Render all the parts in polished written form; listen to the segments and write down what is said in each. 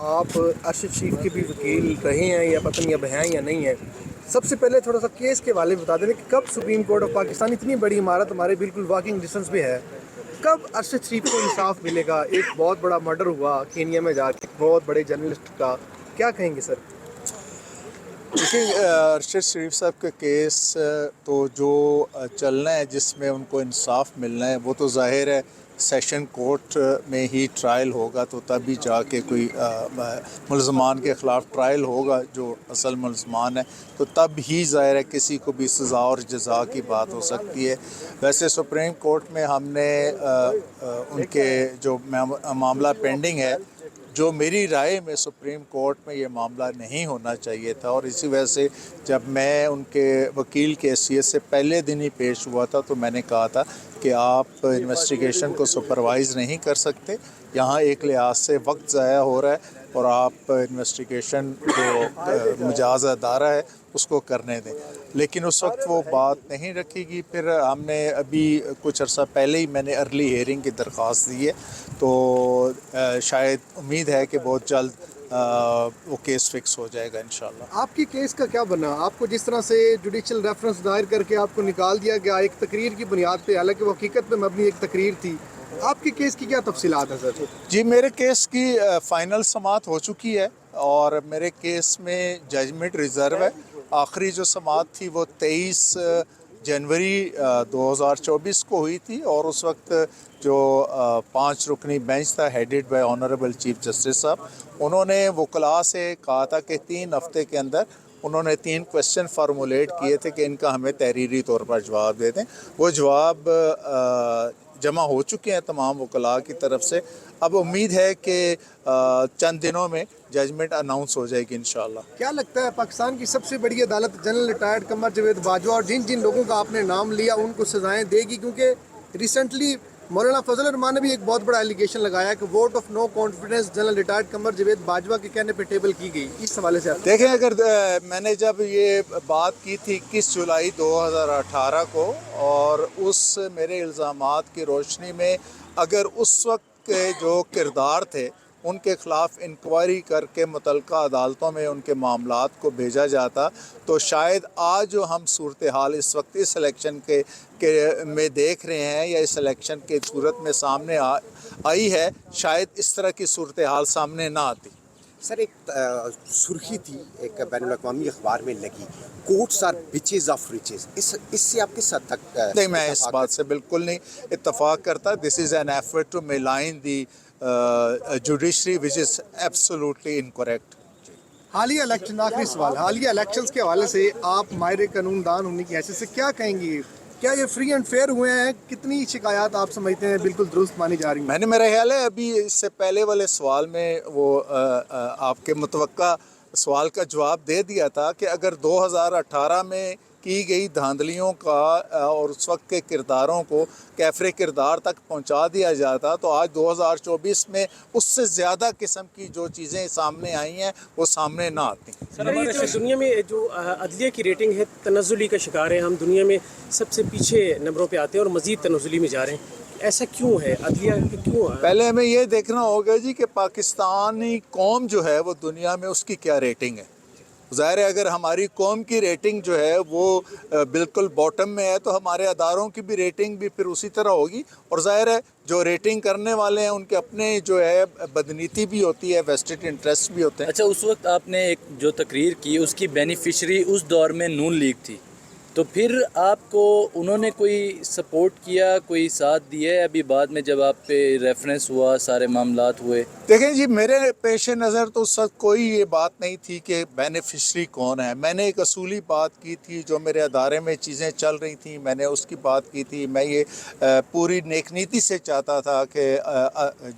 آپ ارشد شریف کے بھی وکیل رہے ہیں یا پتہ نہیں اب ہیں یا نہیں ہیں. سب سے پہلے تھوڑا سا کیس کے والے بتا دیں کہ کب سپریم کورٹ آف پاکستان اتنی بڑی عمارت ہمارے بالکل واکنگ ڈسٹینس پہ ہے, کب ارشد شریف کو انصاف ملے گا؟ ایک بہت بڑا مرڈر ہوا کینیا میں جا کے بہت بڑے جرنلسٹ کا, کیا کہیں گے سر؟ دیکھیں ارشد شریف صاحب کا کیس تو جو چلنا ہے, جس میں ان کو انصاف ملنا ہے, وہ تو ظاہر ہے سیشن کورٹ میں ہی ٹرائل ہوگا, تو تبھی جا کے کوئی ملزمان کے خلاف ٹرائل ہوگا جو اصل ملزمان ہے, تو تب ہی ظاہر ہے کسی کو بھی سزا اور جزا کی بات ہو سکتی ہے. ویسے سپریم کورٹ میں ہم نے ان کے جو معاملہ پینڈنگ ہے, جو میری رائے میں سپریم کورٹ میں یہ معاملہ نہیں ہونا چاہیے تھا, اور اسی وجہ سے جب میں ان کے وکیل کی حیثیت سے پہلے دن ہی پیش ہوا تھا تو میں نے کہا تھا کہ آپ انویسٹیگیشن کو سپروائز نہیں کر سکتے, یہاں ایک لحاظ سے وقت ضائع ہو رہا ہے, اور آپ انویسٹیگیشن جو مجاز ادارہ ہے اس کو کرنے دیں. لیکن اس وقت وہ بات نہیں رکھی گی. پھر ہم نے ابھی کچھ عرصہ پہلے ہی میں نے ارلی ہیئرنگ کی درخواست دی ہے, تو شاید امید ہے کہ بہت جلد وہ کیس فکس ہو جائے گا انشاءاللہ. آپ کی کیس کا کیا بنا؟ آپ کو جس طرح سے جوڈیشل ریفرنس دائر کر کے آپ کو نکال دیا گیا ایک تقریر کی بنیاد پہ, حالانکہ وہ حقیقت پہ مبنی ایک تقریر تھی, آپ کی کیس کی کیا تفصیلات ہیں سر؟ جی, میرے کیس کی فائنل سماعت ہو چکی ہے, اور میرے کیس میں ججمنٹ ریزرو ہے. آخری جو سماعت تھی وہ 23 جنوری 2024 کو ہوئی تھی, اور اس وقت جو 5 رکنی بینچ تھا headed by honourable chief justice صاحب, انہوں نے وکلاء سے کہا تھا کہ 3 ہفتے کے اندر انہوں نے 3 کویشچن فارمولیٹ کیے تھے کہ ان کا ہمیں تحریری طور پر جواب دے دیں. وہ جواب جمع ہو چکے ہیں تمام وکلاء کی طرف سے. اب امید ہے کہ چند دنوں میں ججمنٹ اناؤنس ہو جائے گی انشاءاللہ. کیا لگتا ہے پاکستان کی سب سے بڑی عدالت جنرل ریٹائرڈ قمر جاوید باجوہ اور جن لوگوں کا آپ نے نام لیا ان کو سزائیں دے گی؟ کیونکہ ریسنٹلی مولانا فضل الرحمان نے بھی ایک بہت بڑا ایلیگیشن لگایا کہ vote of no confidence general retired Qamar Javed Bajwa کے کہنے پہ ٹیبل کی گئی. اس حوالے سے دیکھیں, اگر میں نے جب یہ بات کی تھی 21 جولائی 2018 کو, اور اس میرے الزامات کی روشنی میں اگر اس وقت کے جو کردار تھے ان کے خلاف انکوائری کر کے متعلقہ عدالتوں میں ان کے معاملات کو بھیجا جاتا, تو شاید آج جو ہم صورتحال اس وقت اس الیکشن کے میں دیکھ رہے ہیں, یا اس الیکشن کے صورت میں سامنے آئی ہے, شاید اس طرح کی صورتحال سامنے نہ آتی. سر, ایک سرخی تھی ایک بین الاقوامی اخبار میں لگی, کوٹس آر بچز آف ریچز, اس سے آپ کس حد تک؟ نہیں, میں اس بات سے بالکل نہیں اتفاق کرتا. This is an effort to malign the judiciary وچ از ایبسولوٹلی انکریکٹ. حالیہ الیکشن, آخری سوال, حالیہ الیکشنز کے حوالے سے آپ ماہر قانون دان ہونے کی حیثیت سے کیا کہیں گے؟ کیا یہ فری اینڈ فیئر ہوئے ہیں؟ کتنی شکایات آپ سمجھتے ہیں بالکل درست مانی جا رہی ہیں؟ میں نے, میرا خیال ہے ابھی اس سے پہلے والے سوال میں وہ آپ کے متوقع سوال کا جواب دے دیا تھا کہ اگر 2018 میں کی گئی دھاندلیوں کا اور اس وقت کے کرداروں کو کیفر کردار تک پہنچا دیا جاتا, تو آج 2024 میں اس سے زیادہ قسم کی جو چیزیں سامنے آئی ہیں وہ سامنے نہ آتی. دنیا میں جو عدلیہ کی ریٹنگ ہے تنزلی کا شکار ہے, ہم دنیا میں سب سے پیچھے نمبروں پہ آتے ہیں اور مزید تنزلی میں جا رہے ہیں, ایسا کیوں ہے؟ عدلیہ کیوں ہے؟ پہلے ہمیں یہ دیکھنا ہوگا جی کہ پاکستانی قوم جو ہے وہ دنیا میں اس کی کیا ریٹنگ ہے. ظاہر ہے اگر ہماری قوم کی ریٹنگ جو ہے وہ بالکل باٹم میں ہے, تو ہمارے اداروں کی بھی ریٹنگ بھی پھر اسی طرح ہوگی. اور ظاہر ہے جو ریٹنگ کرنے والے ہیں ان کے اپنے جو ہے بدنیتی بھی ہوتی ہے, ویسٹڈ انٹرسٹ بھی ہوتے ہیں. اچھا, اس وقت آپ نے ایک جو تقریر کی اس کی بینیفیشری اس دور میں نون لیگ تھی, تو پھر آپ کو انہوں نے کوئی سپورٹ کیا, کوئی ساتھ دیا ہے ابھی بعد میں جب آپ پہ ریفرنس ہوا, سارے معاملات ہوئے؟ دیکھیں جی, میرے پیش نظر تو اس وقت کوئی یہ بات نہیں تھی کہ بینیفیشری کون ہے. میں نے ایک اصولی بات کی تھی, جو میرے ادارے میں چیزیں چل رہی تھیں میں نے اس کی بات کی تھی. میں یہ پوری نیک نیتی سے چاہتا تھا کہ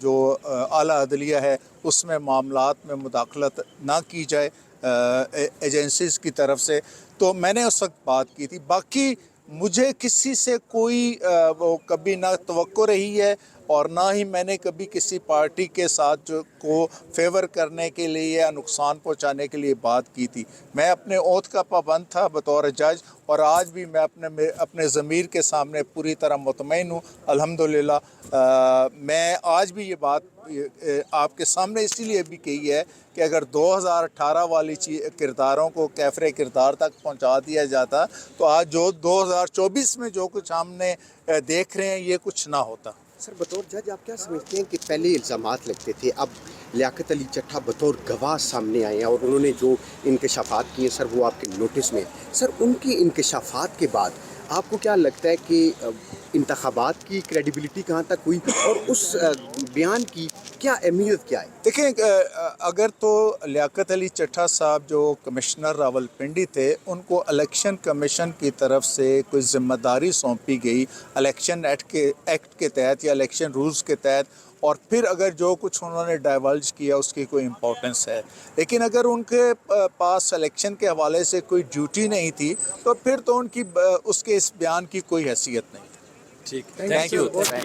جو اعلیٰ عدلیہ ہے اس میں معاملات میں مداخلت نہ کی جائے ایجنسیز کی طرف سے, تو میں نے اس وقت بات کی تھی. باقی مجھے کسی سے کوئی وہ کبھی نہ توقع رہی ہے اور نہ ہی میں نے کبھی کسی پارٹی کے ساتھ جو کو فیور کرنے کے لیے یا نقصان پہنچانے کے لیے بات کی تھی. میں اپنے عہد کا پابند تھا بطور جج, اور آج بھی میں اپنے ضمیر کے سامنے پوری طرح مطمئن ہوں الحمدللہ. میں آج بھی یہ بات آپ کے سامنے اسی لیے بھی کہی ہے کہ اگر 2018 والی کرداروں کو کیفر کردار تک پہنچا دیا جاتا تو آج جو 2024 میں جو کچھ ہم نے دیکھ رہے ہیں یہ کچھ نہ ہوتا. سر بطور جج آپ کیا سمجھتے ہیں کہ پہلے الزامات لگتے تھے, اب لیاقت علی چٹھا بطور گواہ سامنے آئے ہیں اور انہوں نے جو انکشافات کیے سر وہ آپ کے نوٹس میں. سر ان کے انکشافات کے بعد آپ کو کیا لگتا ہے کہ انتخابات کی کریڈیبلٹی کہاں تک ہوئی اور اس بیان کی کیا اہمیت کیا ہے؟ دیکھیں, اگر تو لیاقت علی چٹھا صاحب جو کمشنر راولپنڈی تھے ان کو الیکشن کمیشن کی طرف سے کوئی ذمہ داری سونپی گئی الیکشن ایکٹ کے تحت یا الیکشن رولز کے تحت, اور پھر اگر جو کچھ انہوں نے ڈائیولج کیا اس کی کوئی امپورٹنس ہے, لیکن اگر ان کے پاس الیکشن کے حوالے سے کوئی ڈیوٹی نہیں تھی تو پھر تو ان کی اس کے اس بیان کی کوئی حیثیت نہیں. ٹھیک, تھینک یو.